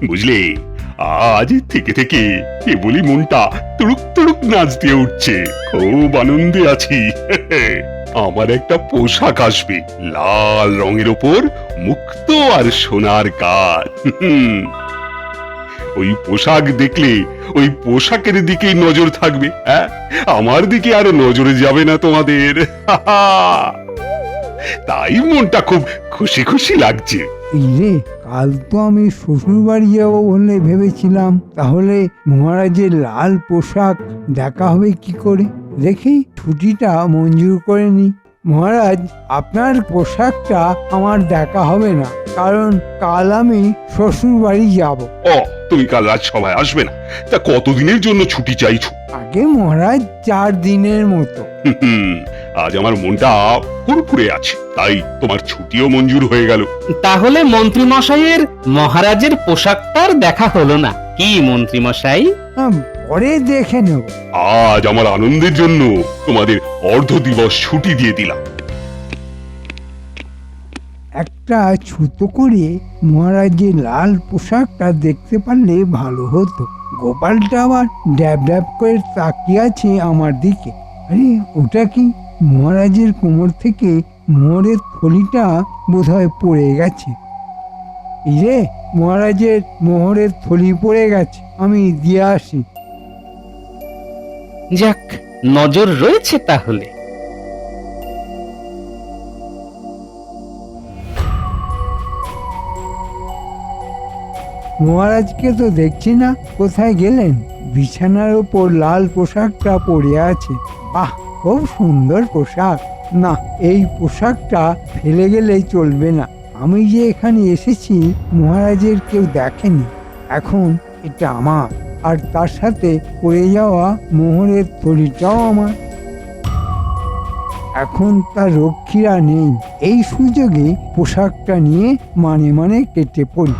বুঝলে, আজ থেকে থেকে কেবলই মনটা তুড়ুক তুড়ুক নাচ দিয়ে উঠছে। খুব আনন্দে আছি। আমার একটা পোশাক আসবে, লাল রঙের ওপর মুক্ত আর সোনার কাজ। ওই পোশাক দেখলে ওই পোশাকের দিকেই নজর থাকবে। হ্যাঁ, আমার দিকে আর নজরে যাবে না তোমাদের। তাই মনটা খুব খুশি খুশি লাগছে। এই রে, কাল তো আমি শ্বশুর বাড়ি যাবো বলে ভেবেছিলাম, তাহলে মহারাজের লাল পোশাক দেখা হবে কি করে? দেখি ছুটিটা মঞ্জুর করে নি। মহারাজ, আপনার পোশাকটা আমার দেখা হবে না, কারণ কাল আমি শ্বশুর বাড়ি যাব। ও, তুমি কাল রাজসভায় আসবে না? তা কতদিনের জন্য ছুটি চাইছো? আগে মহারাজ 4 দিনের মতো। আজ আমার মনটা ফুরফুরে আছে, তাই তোমার ছুটিও মঞ্জুর হয়ে গেল। তাহলে মন্ত্রী মশাইয়ের মহারাজের পোশাকটার দেখা হলো না, কি মন্ত্রী মশাই? পরে দেখে নেব। আজ আমার আনন্দের জন্য তোমাদের অর্ধ দিবস ছুটি দিয়ে দিলাম। একটা ছুতো করে মহারাজের লাল পোশাকটা দেখতে পারলে ভালো হতো। গোপালটা আবার ড্যাব ড্যাব করে তাকিয়ে আছে আমার দিকে। আরে, ওটা কি? মহারাজের কোমর থেকে মোহরের থলিটা বোধহয় পড়ে গেছে। এই রে, মহারাজের মোহরের থলি পড়ে গেছে, আমি দিয়ে আসি। যাক, নজর রয়েছে তাহলে। মহারাজকে তো দেখছি না, কোথায় গেলেন? বিছানার ওপর লাল পোশাকটা পরে আছে। বাহ, খুব সুন্দর পোশাক। না, এই পোশাকটা ফেলে গেলেই চলবে না। আমি যে এখানে এসেছি মহারাজের কেউ দেখেনি। এখন এটা আমার, আর তার সাথে পড়ে যাওয়া মোহরের থলিটাও আমার। এখন তার রক্ষীরা নেই, এই সুযোগে পোশাকটা নিয়ে মানে মানে কেটে পড়ি।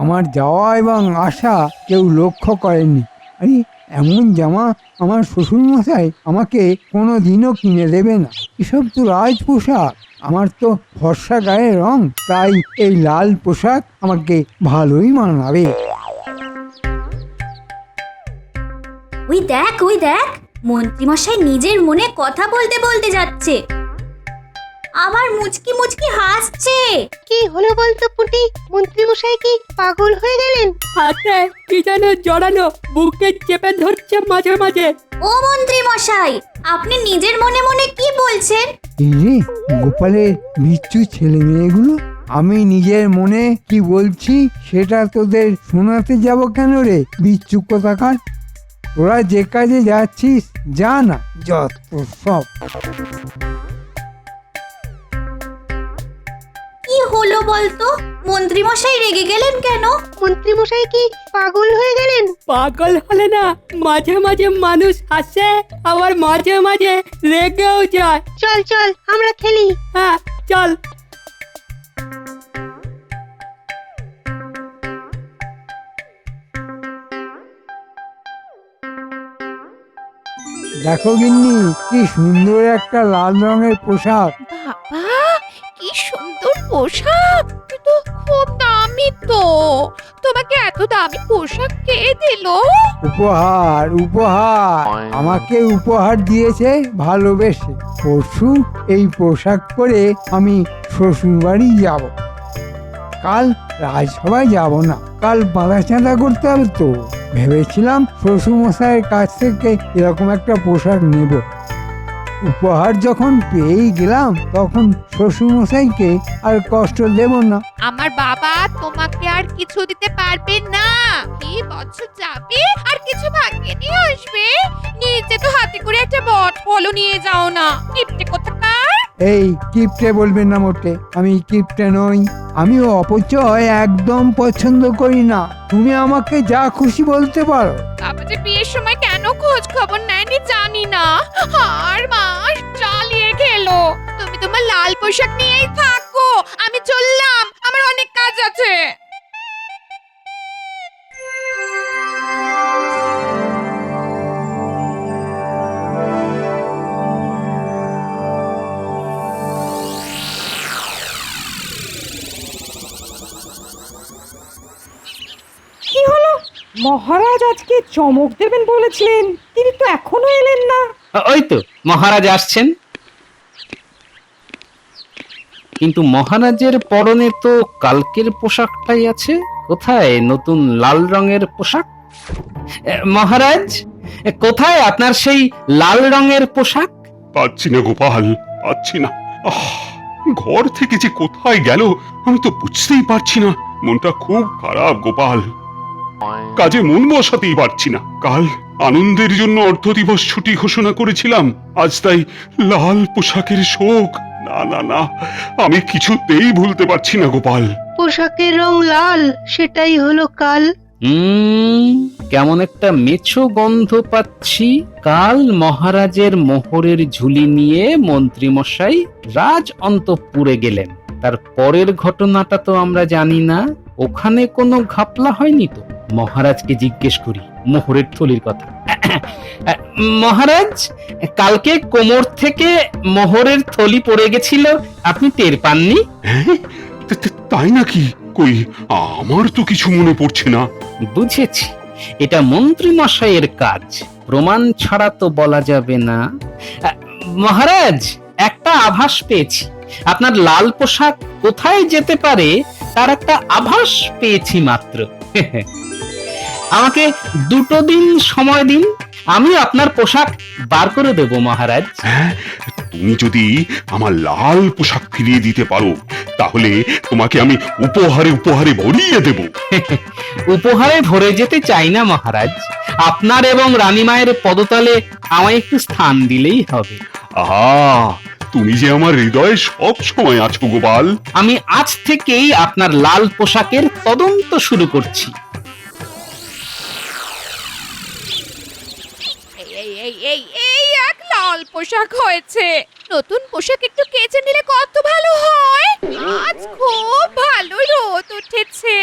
আমার যাওয়া এবং আসা কেউ লক্ষ্য করেনি। আরে, এমন জামা আমার শ্বশুরমশাই আমাকে কোনো দিনও কিনে দেবে না। এসব তো রাজ পোশাক, আমার তো ফর্সা গায়ের রং, তাই এই লাল পোশাক আমাকে ভালোই মানাবে। ওই দেখ, ওই দেখ, মন্ত্রীমশাই নিজের মনে কথা বলতে বলতে যাচ্ছে, আবার মুচকি মুচকি হাসছে। কি হলো বলতো পুটি? মন্ত্রী মশাই কি পাগল হয়ে গেলেন? হাতে কি যেন জড়ানো, বুকে চেপে ধরছে মাঝে মাঝে। ও মন্ত্রীমশাই, আপনি নিজের মনে মনে কি বলছেন? এই রে, গোপালের বিচ্ছু ছেলে মেয়েগুলো, আমি নিজের মনে কি বলছি সেটা তোদের শোনাতে যাব কেন রে বিচ্ছু কোথাকার? তোরা যে কাজে যাচ্ছিস যা না, যত সব। কি হলো বলতো? মন্ত্রীমশাই রেগে গেলেন কেন? মন্ত্রী মশাই কি পাগল হয়ে গেলেন? পাগল হলে না, মাঝে মাঝে মানুষ হাসে, আবার মাঝে মাঝে রেগেও যায়। চল চল আমরা খেলি। হ্যাঁ, চল। দেখো গিন্নি, কি সুন্দর একটা লাল রঙের পোশাক। বাবা, কি সুন্দর পোশাক! কিন্তু খুব দামি তো। তোমাকে এত দামি পোশাক কে দিল? উপহার, উপহার। আমাকে উপহার দিয়েছে ভালোবেসে। পরশু এই পোশাক পরে আমি শ্বশুর বাড়ি যাব। কাল রাজসভায় যাব না, কাল বাঁধা চাঁদা করতে হবে তো। ভেবেছিলাম শ্বশুর মশাইয়ের কাছ থেকে এরকম একটা পোশাক নেব। উপহার যখন পেয়েই গেলাম, তখন শ্বশুর মশাইকে আর কষ্ট দেব না। আমার বাবা তোমাকে আর কিছু দিতে পারবে না। এই বছর যাবে আর কিছু ভাগ্যে নিয়ে আসবে। নিজে তো হাতে করে একটা বট ফলও নিয়ে যাও না, কিপটে কোথাকার। এই কিপটে বলবেন না মোটে, আমি কিপটে নই। আমিও অপচয় একদম পছন্দ করি না। তুমি আমাকে যা খুশি বলতে পারো। বাবা যে বিয়ের সময় কেন খোঁজ খবর নেয়নি জানি না, আর মাস চালিয়ে গেলো। তুমি তোমার লাল পোশাক নিয়েই থাকো, আমি চললাম, আমার অনেক কাজ আছে। মহারাজ আজকে চমক দেবেন বলেছিলেন, তিনি তো এখনো এলেন না। ওই তো মহারাজ আসছেন। কিন্তু মহারাজের পরনে তো কালকের পোশাকটাই আছে। কোথায় নতুন লাল রঙের পোশাক? মহারাজ, কোথায় আপনার সেই লাল রঙের পোশাক? পাচ্ছি না গোপাল, পাচ্ছি না। আহ, ঘর থেকে যে কোথায় গেল আমি তো বুঝতেই পারছি না। মনটা খুব খারাপ গোপাল, কাজে মন বসাতেই পারছি না। কাল আনন্দের জন্য অর্ধ দিবস ছুটি ঘোষণা করেছিলাম, আজ তাই লাল পোশাকের শোক। না না না, আমি কিছুতেই ভুলতে পারছি না গোপাল। পোশাকের রং লাল, সেটাই হলো কাল। কেমন একটা মেছো গন্ধ পাচ্ছি। কাল মহারাজের মোহরের ঝুলি নিয়ে মন্ত্রী মশাই রাজ অন্তঃপুরে গেলেন। তার পরের ঘটনাটা তো আমরা জানি না। ওখানে কোনো ঘাপলা হয়নি তো? মহারাজকে জিজ্ঞেস করি মোহরের থলির কথা। মহারাজ, কালকে কোমর থেকে মোহরের থলি পড়ে গেছিল, আপনি টের পাননি? হ্যাঁ, তাই নাকি? কই, আমার তো কিছু মনে পড়ছে না। বুঝেছি, এটা মন্ত্রী মশাইয়ের কাজ। প্রমাণ ছাড়া তো বলা যাবে না। মহারাজ, একটা আভাস পেয়েছি। আপনার লাল পোশাক কোথায় যেতে পারে তার একটা আভাস পেয়েছি মাত্র। আমাকে 2 দিন সময় দিন, আমি আপনার পোশাক বার করে দেব মহারাজ। হ্যাঁ, তুমি যদি আমার লাল পোশাক ফিরিয়ে দিতে পারো তাহলে তোমাকে আমি উপহারে উপহারে ভরিয়ে দেব। উপহারে ভরে যেতে চাই না মহারাজ, আপনার এবং রানীমায়ের পদতলে আমায় একটু স্থান দিলেই হবে। আহা, তুমি যে আমার হৃদয়ে সব সময় আছো গোপাল। আমি আজ থেকেই আপনার লাল পোশাকের তদন্ত শুরু করছি। এই এই এই এই এক লাল পোশাক হয়েছে। নতুন পোশাক একটু কেচে নিলে কত ভালো হয়। আজ খুব ভালো রোদ উঠেছে,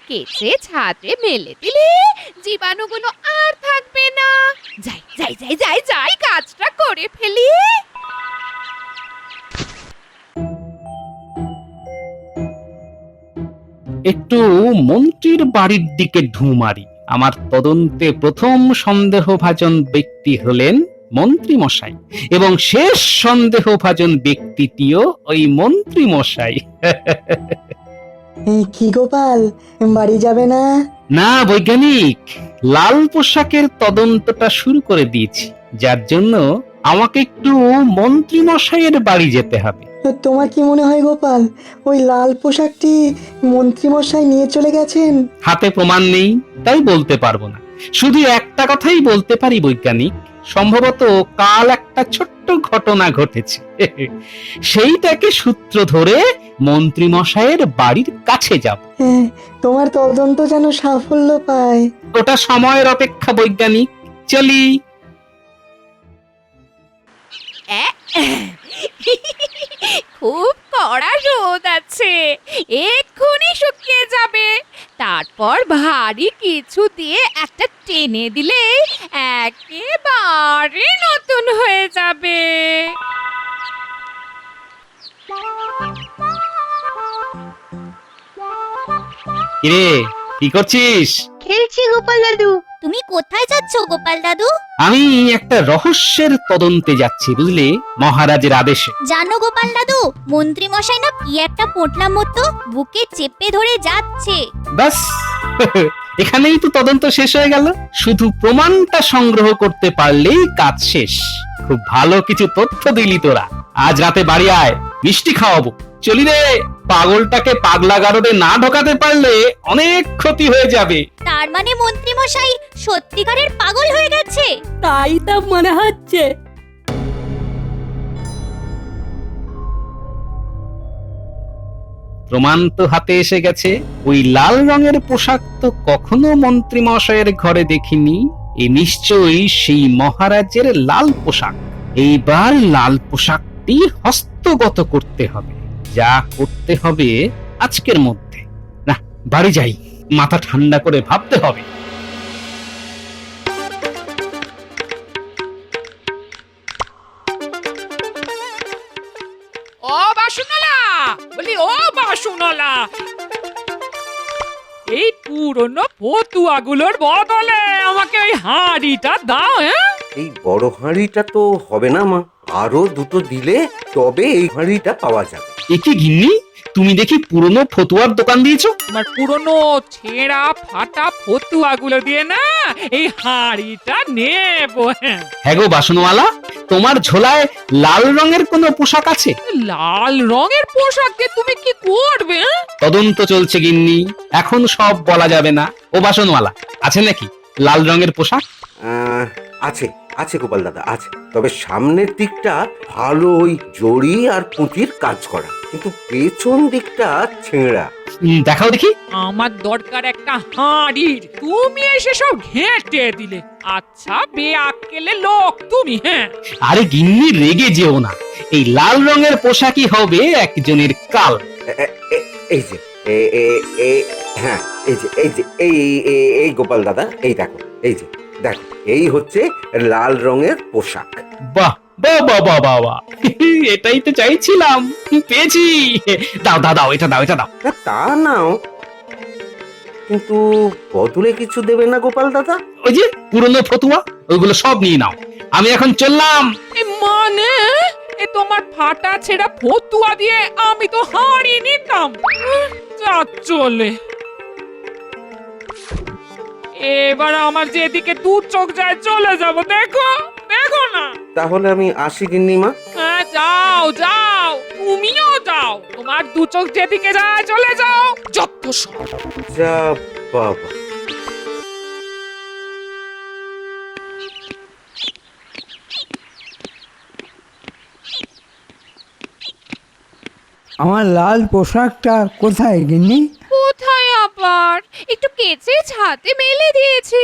কেচে ছাদে মেলে দিলে জীবাণুগুলো আর থাকবে না। যাই যাই যাই যাই যাই, কাজটা করে ফেলি। একটু মন্ত্রীর বাড়ির দিকে ঢু মারি। আমার তদন্তে প্রথম সন্দেহভাজন ব্যক্তি হলেন মন্ত্রী মশাই, এবং শেষ সন্দেহভাজন ব্যক্তিটিও ওই মন্ত্রী মশাই। কি গোপাল, বাড়ি যাবে না? না বৈজ্ঞানিক, লাল পোশাকের তদন্তটা শুরু করে দিয়েছি, যার জন্য আমাকে একটু মন্ত্রী মশাইয়ের বাড়ি যেতে হবে। তোমার কি মনে হয় গোপাল, ওই লাল পোশাকটি মন্ত্রীমশাই নিয়ে চলে গেছেন? হাতে প্রমাণ নেই, তাই বলতে পারবো না। শুধু একটা কথাই বলতে পারি বৈজ্ঞানিক, সম্ভবত কাল একটা ছোট্ট ঘটনা ঘটেছে, সেইটাকে সূত্র ধরে মন্ত্রী মশাইয়ের বাড়ির কাছে যাব। হ্যাঁ, তোমার তদন্ত যেন সাফল্য পায়। ওটা সময়ের অপেক্ষা বৈজ্ঞানিক, চলি। খুব কড়া রোদ আছে, এক্ষুনি শুকিয়ে যাবে। তারপর ভারী কিছু দিয়ে একটা টেনে দিলে একেবারে নতুন হয়ে যাবে। কিরে, কি করছিস? খেলছি গোপাল দাদু। তুমি কোথায় যাচ্ছ গোপাল দাদু? আমি একটা রহস্যের তদন্তে যাচ্ছি, বুঝলি, মহারাজের আদেশে। জানো গোপাল দাদু, মন্ত্রী মশাই না কি একটা পোটলা মতো বুকে চেপে ধরে যাচ্ছে। বাস, এখানেই তো তদন্ত শেষ হয়ে গেল। শুধু প্রমাণটা সংগ্রহ করতে পারলেই কাজ শেষ। খুব ভালো কিছু তথ্য দিলি তোরা। আজ রাতে বাড়ি আয়, মিষ্টি খাওয়াবো। চলি রে, পাগলটাকে পাগলা গারদে না ঢোকাতে পারলে অনেক ক্ষতি হয়ে যাবে। তার মানে মন্ত্রী মশাই সত্যিকারের পাগল হয়ে গেছে? তাই তো মনে হচ্ছে। প্রমাণ তো হাতে এসে গেছে। ওই লাল রঙের পোশাক তো কখনো মন্ত্রী মশাইয়ের ঘরে দেখিনি। এ নিশ্চয়ই সেই মহারাজের লাল পোশাক। এইবার লাল পোশাকটি হস্তগত করতে হবে। যা করতে হবে আজকের মধ্যে। না, বাড়ি যাই, মাথা ঠান্ডা করে ভাবতে হবে। ও বাসুনলা, বলি ও বাসুনলা, এই পুরনো ফতুয়াগুলোর বদলে আমাকে ওই হাঁড়িটা দাও। হ্যাঁ, এই বড় হাঁড়িটা তো হবে না মা, আরো দুটো দিলে তবে এই হাঁড়িটা পাওয়া যাবে। একে গিন্নি, তুমি দেখি পুরনো ফতুয়ার দোকান দিয়েছো। তোমার পুরনো ছেঁড়া ফাটা ফতুয়াগুলো দিয়ে না এই হাঁড়িটা নেবো। হ্যাঁ, হ্যাঁ গো বাসনওয়ালা, তোমার ঝোলায় লাল রঙের কোনো পোশাক আছে? লাল রঙের পোশাক দিয়ে তুমি কি করবে? হ্যাঁ? তদন্ত চলছে গিন্নি, এখন সব বলা যাবে না। ও বাসনওয়ালা, আছে নাকি লাল রঙের পোশাক? আছে আছে গোপাল দাদা, আছে। তবে সামনের দিকটা ভালো ওই জড়ি আর পুঁতির কাজ করা, কিন্তু পেছন দিকটা ছেঁড়া। দেখাও দেখি। আমার দরকার একটা হাঁড়ির, তুমি এসে সব ঘেঁটে দিলে। আচ্ছা বেআক্কেলে লোক তুমি। হ্যাঁ, আরে গিন্নি রেগে যেও না, এই লাল রঙের পোশাকই হবে একজনের কাল। এই যে হ্যাঁ, এই গোপাল দাদা, এই দেখো, এই যে দেখো, এই হচ্ছে লাল রঙের পোশাক। বাহ বাহ বাহ বাহ বাহ বাহ, এটাই তো চাইছিলাম, পেয়েছি। দাও দাও দাও, এটা দাও, এটা দাও। হ্যাঁ, তা নাও, কিন্তু বদলে কিছু দেবে না গোপাল দাদা? ওই যে পুরনো ফতুয়া, ওইগুলো সব নিয়ে নাও, আমি এখন চললাম। মানে এ তোমার ফাটা ছেঁড়া ফতুয়া দিয়ে আমি তো হাঁড়ি নিতাম। যা চলে, এবার আমার যেদিকে দু চোখ যায় চলে যাব। দেখো দেখো না। তাহলে আমি আসি গিন্নিমা। হ্যাঁ, যাও যাও, তুমিও যাও, তোমার দু চোখ যেদিকে যায় চলে যাও। যত সব। যা বাবা। আমার লাল পোশাকটা কোথায় গিন্নি? কোথায় আবার? একটু কেচে ছাদে মেলে দিয়েছি।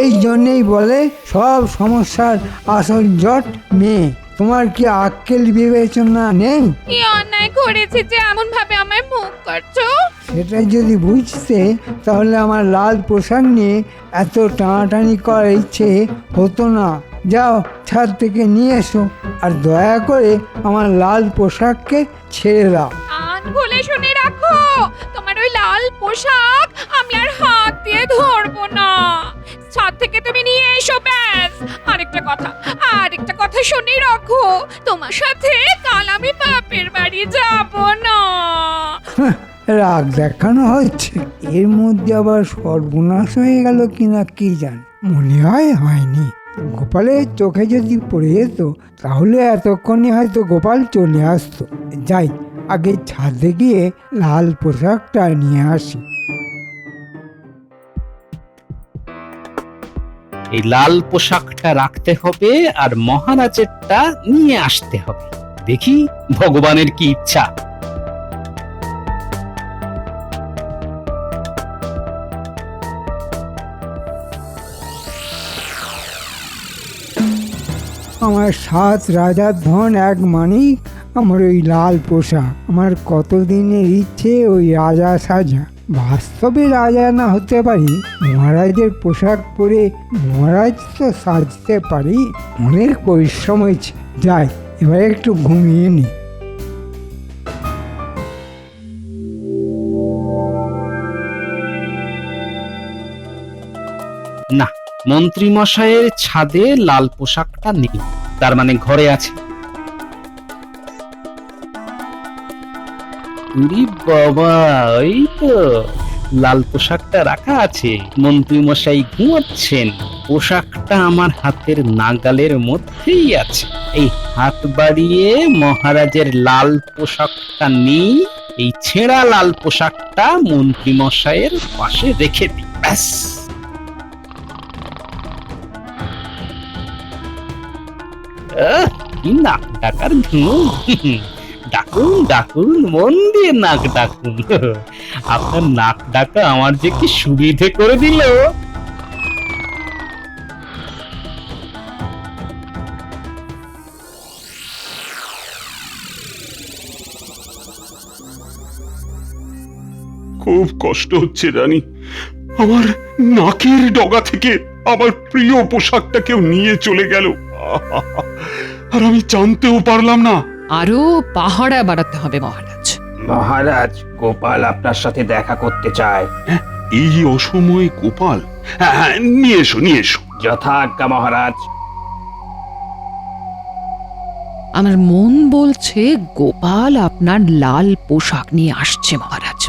এই জন্যেই বলে সব সমস্যার আসল জট মেয়ে। তোমার কি আক্কেল বিবেচনা নেই? কি অন্যায় করেছি যে এমন ভাবে আমায় মুখ করছো? সেটা যদি বুঝতে তাহলে আমার লাল পোশাক নিয়ে এত টানাটানি করার ইচ্ছে হতো না। যাও, ছাদ থেকে নিয়ে এসো, আর দয়া করে আমার লাল পোশাককে ছেড়ে দাও। কান খুলে শুনে রাখো, তোমার ওই লাল পোশাক আমি আর হাত দিয়ে ধরবো না। ছাদ থেকে তুমি নিয়ে এসো, ব্যাস। আরেকটা কথা শুনে রাখো, তোমার সাথে কাল আমি বাপের বাড়ি যাব না। রাগ দেখানো হচ্ছে, এর মধ্যে আবার সর্বনাশ হয়ে গেল কিনা কি জান। মনে হয় হয়নি। গোপালের চোখে যদি পড়ে যেত তাহলে এতক্ষণে হয়তো গোপাল চলে আসতো। যাই, আগে ছাদে গিয়ে লাল পোশাকটা নিয়ে আসি। এই লাল পোশাকটা রাখতে হবে আর মহারাজেরটা নিয়ে আসতে হবে। দেখি ভগবানের কি ইচ্ছা। আমার 7 রাজার ধন এক মানিক, আমার ওই লাল পোশাক। আমার কতদিনের ইচ্ছে ওই রাজা সাজা। বাস্তবে রাজা না হতে পারি, মহারাজের পোশাক পরে মহারাজ তো সাজতে পারি। অনেক পরিশ্রম হয়েছে। যাই, এবার একটু ঘুমিয়ে নি। না, মন্ত্রী মশাইয়ের ছাদে লাল পোশাকটা নেই, তার মানে ঘরে আছে। উরি বাবা, ওই তো লাল পোশাকটা রাখা আছে। মন্ত্রী মশাই ঘুমাচ্ছেন, পোশাকটা আমার হাতের নাগালের মধ্যেই আছে। এই হাত বাড়িয়ে মহারাজের লাল পোশাকটা নিই, এই ছেঁড়া লাল পোশাকটা মন্ত্রী মশাইয়ের পাশে রেখে দিই, ব্যাস। কি নাক ডাকার ধুম! ডাকুন ডাকুন, মন দিয়ে নাক ডাকুন। আপনার নাক ডাকা আমার যে কি সুবিধে করে দিল। খুব কষ্ট হচ্ছে রানী, আমার নাকের ডগা থেকে আমার প্রিয় পোশাকটা কেউ নিয়ে চলে গেল, আর আমি জানতেও পারলাম না। আরো পাহারা বাড়াতে হবে মহারাজ। মহারাজ, গোপাল আপনার সাথে দেখা করতে চায়। এই অসময়ে গোপাল? হ্যাঁ হ্যাঁ, নিয়ে এসো নিয়ে এসো। যথাজ্ঞা মহারাজ। আমার মন বলছে গোপাল আপনার লাল পোশাক নিয়ে আসছে মহারাজ।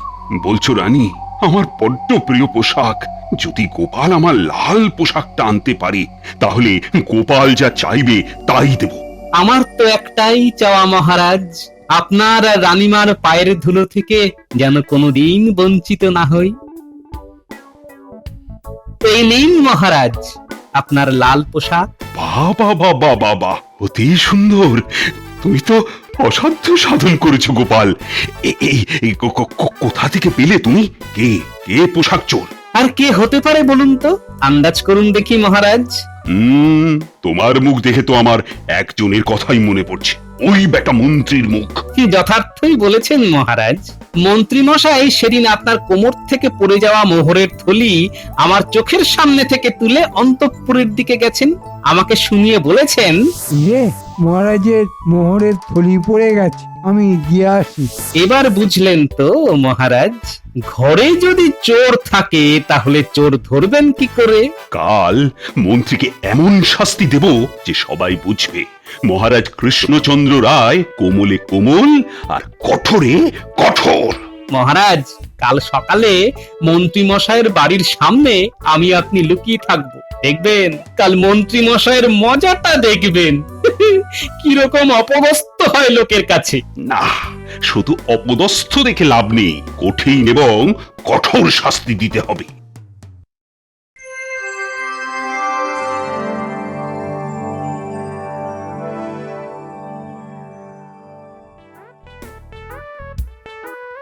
বলছো রানী, আমার বড্ড প্রিয় পোশাক। যদি গোপাল আমার লাল পোশাকটা আনতে পারে তাহলে গোপাল যা চাইবে তাই দেব। আমার তো একটাই চাওয়া মহারাজ, আপনার আর রানীমার পায়ের ধুলো থেকে যেন কোনোদিন বঞ্চিত না হই। এই নিন মহারাজ আপনার লাল পোশাক। বাবা বাবা বাবা, অতি সুন্দর। তুমি তো অসাধ্য সাধন করেছো গোপাল। এই কোথা থেকে পেলে তুমি? কে কে পোশাক চোর? আর কে হতে পারে বলুন তো, আন্দাজ করুন দেখি মহারাজ। তোমার মুখ দেখে তো আমার একজনের কথাই মনে পড়ছে, ওই বেটা মন্ত্রীর মুখ। কি যথার্থই বলেছেন মহারাজ। মন্ত্রী মশাই সেদিন আপনার কোমর থেকে পড়ে যাওয়া মোহরের থলি আমার চোখের সামনে থেকে তুলে অন্তঃপুরের দিকে গেছেন, আমাকে শুনিয়ে বলেছেন, মহারাজের মোহরের থলি পড়ে গেছে, আমি দিয়ে আসি। এবার বুঝলেন তো মহারাজ, ঘরে যদি চোর থাকে তাহলে চোর ধরবেন কি করে? কাল মন্ত্রীকে এমন শাস্তি দেব যে সবাই বুঝবে মহারাজ কৃষ্ণচন্দ্র রায় কোমলে কোমল আর কঠোরে কঠোর। মহারাজ, কাল সকালে মন্ত্রী মশাইয়ের বাড়ির সামনে আমি আপনি লুকিয়ে থাকবো, দেখবেন কাল মন্ত্রী মশাইয়ের মজাটা দেখবেন। কিরকম অপদস্থ হয় লোকের কাছে। না, শুধু অপদস্থ দেখে লাভ নেই, কঠিন এবং কঠোর শাস্তি দিতে হবে।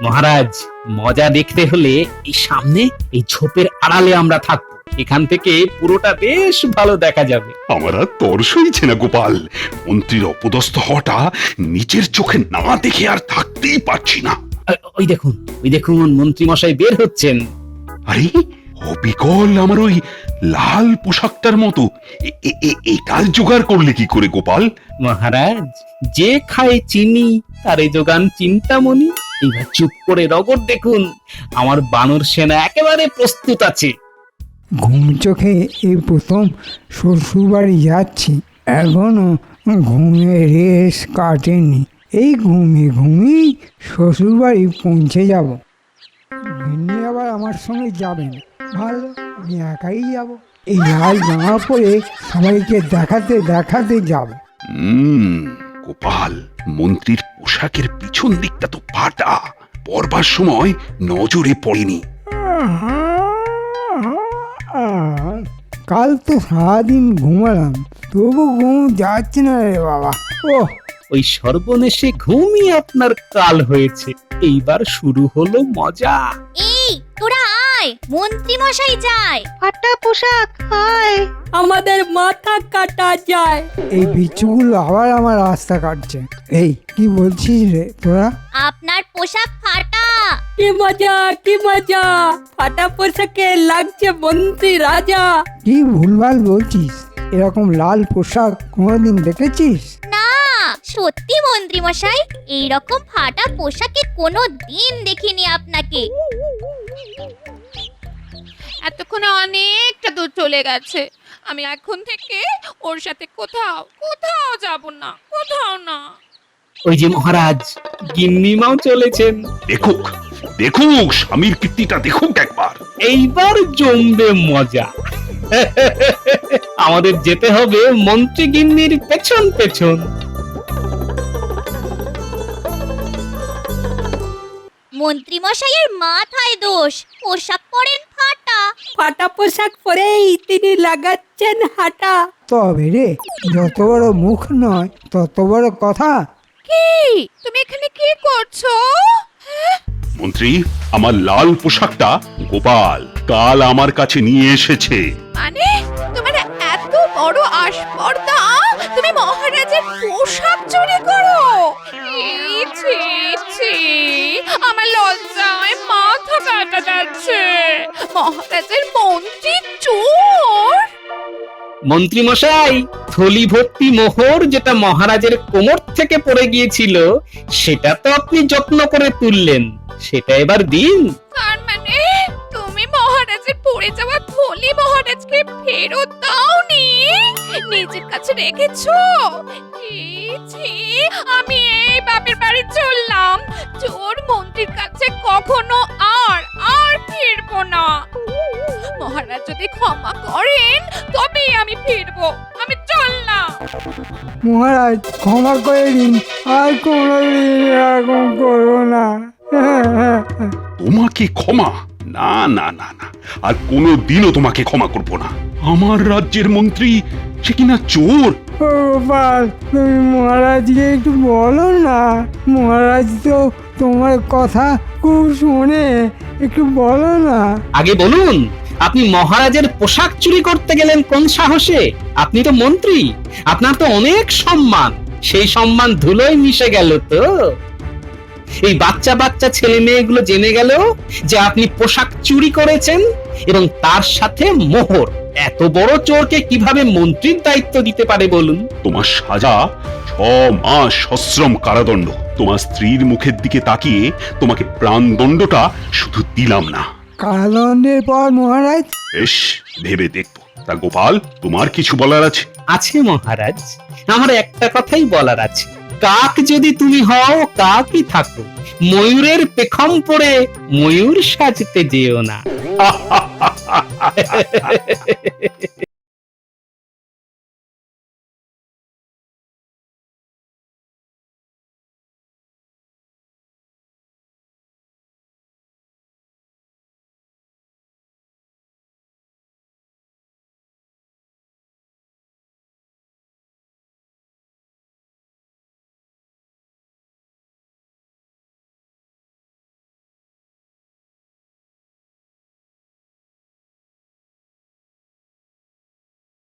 মহারাজ, মজা দেখতে হলে এই সামনে এই ঝোপের আড়ালে আমরা থাকবো, এখান থেকে পুরোটা বেশ ভালো দেখা যাবে। আমার আর তর সইছে না গোপাল, মন্ত্রীর অপদস্থ হওয়াটা নিজের চোখে না দেখে আর থাকতেই পারছি না। ওই দেখুন মন্ত্রী মশাই বের হচ্ছেন। আরে অবিকল আমার ওই লাল পোশাকটার মতো, এটার জোগাড় করলে কি করে গোপাল? মহারাজ, যে খায় চিনি তারে যোগান চিন্তামণি। এইবার চুপ করে রগর দেখুন, আমার বানর সেনা একেবারে প্রস্তুত আছে। ঘুম চোখে এই প্রথম শ্বশুর বাড়ি যাচ্ছি, এখনো ঘুমের রেশ কাটেনি। এই ঘুমিয়েই শ্বশুর বাড়ি পৌঁছে যাব। গিন্নি আবার আমার সঙ্গে যাবেন, ভালো, আমি একাই যাব। এই লাল জামা পরে সবাইকে দেখাতে যাব। গোপাল, মন্ত্রীর পোশাকের পিছন দিকটা তো ফাটা, পরবার সময় নজরে পড়েনি। কাল তো সারাদিন ঘুমালাম, তবু ঘুম যাচ্ছে না রে বাবা। ওই সর্বনেশে ঘুমই আপনার কাল হয়েছে, এইবার শুরু হলো মজা। এই তোরা আয়, মন্ত্রী মশাই যায়। ফাটা পোশাক, হায় আমাদের মাথা কাটা যায়। এই বিচ্ছুগুলো আবার আমার রাস্তা কাটছে। এই কি বলছিস রে তোরা? আপনার পোশাক ফাটা। কি মজা, ফাটা পোশাকে লাগছে মন্ত্রী রাজা। কি ভুলভাল বলছিস? এরকম লাল পোশাক কোনোদিন দেখেছিস? না, সত্যি মন্ত্রী মশাই, এইরকম ফাটা পোশাকে কোনো দিন দেখিনি আপনাকে। এতক্ষণে অনেকটা দূর চলে গেছে, আমি এখন থেকে ওর সাথে কোথাও যাব না, কোথাও না। ওই যে মহারাজ, গিন্নিমাও চলেছেন। দেখুক স্বামীর কীর্তিটা দেখুক একবার। এইবার জমবে মজা। আমাদের যেতে হবে মন্ত্রী গিন্নির পেছন পেছন। মন্ত্রী মশাইয়ের মাথায় দোষ, পোশাক পরেন ফাটা। ফাটা পোশাক পরেই তিনি লাগাচ্ছেন হাঁটা। তবে রে, যত বড় মুখ নয় তত বড় কথা। কি তুমি এখানে কি করছো? মন্ত্রী, আমার লাল পোশাকটা গোপাল কাল আমার কাছে নিয়ে এসেছে। মানে তোমার এত বড় আস্পর্ধা, তুমি মহারাজের পোশাক চুরি করো? আমার লজ্জায় মাথা কাটা যাচ্ছে। মহারাজের মন্ত্রী চোর। মন্ত্রী মশাই, থলি ভর্তি মোহর যেটা মহারাজের কোমর থেকে পড়ে গিয়েছিল সেটা তো আপনি যত্ন করে তুললেন, সেটা এবার দিন। তার মানে তুমি পড়ে যাওয়া থলি মহারাজকে ফেরত দাওনি, নিজের কাছে রেখেছো। ছি, ছি, আমি এই বাপের বাড়ি চললাম, চোর মন্ত্রীর কাছে কখনো আর ফিরবো না। মহারাজ যদি ক্ষমা করেন তবেই আমি ফিরবো, আমি চললাম। মহারাজ ক্ষমা করে দিন, আর কোনোদিন এরকম করবো না। তোমাকে ক্ষমা? না না না না, আর কোনো দিনও তোমাকে ক্ষমা করব না। আমার রাজ্যের মন্ত্রী, সে কিনা চোর। ও গোপাল, তুমি মহারাজকে একটু বলো না, মহারাজ তো তোমার কথা খুব শোনে, একটু বলো না। আগে বলুন, আপনি মহারাজের পোশাক চুরি করতে গেলেন কোন সাহসে? আপনি তো মন্ত্রী, আপনার তো অনেক সম্মান, সেই সম্মান ধুলোয় মিশে গেল তো। এই বাচ্চা বাচ্চা ছেলে মেয়েগুলো জেনে গেল যে আপনি পোশাক চুরি করেছেন, এবং তার সাথে মোহর। এত বড় চোরকে কিভাবে মন্ত্রীর দায়িত্ব দিতে পারে বলুন? তোমার সাজা 6 মাস সশ্রম কারাদণ্ড। তোমার স্ত্রীর মুখের দিকে তাকিয়ে তোমাকে প্রাণদণ্ডটা শুধু দিলাম না, কারাদণ্ডের পর মহারাজ? বেশ, ভেবে দেখবো। তা গোপাল, তোমার কিছু বলার আছে? আছে মহারাজ, আমার একটা কথাই বলার আছে। কাক যদি তুমি হও, কাকই থাকো, ময়ূরের পেখম পরে ময়ূর সাজতে যেও না।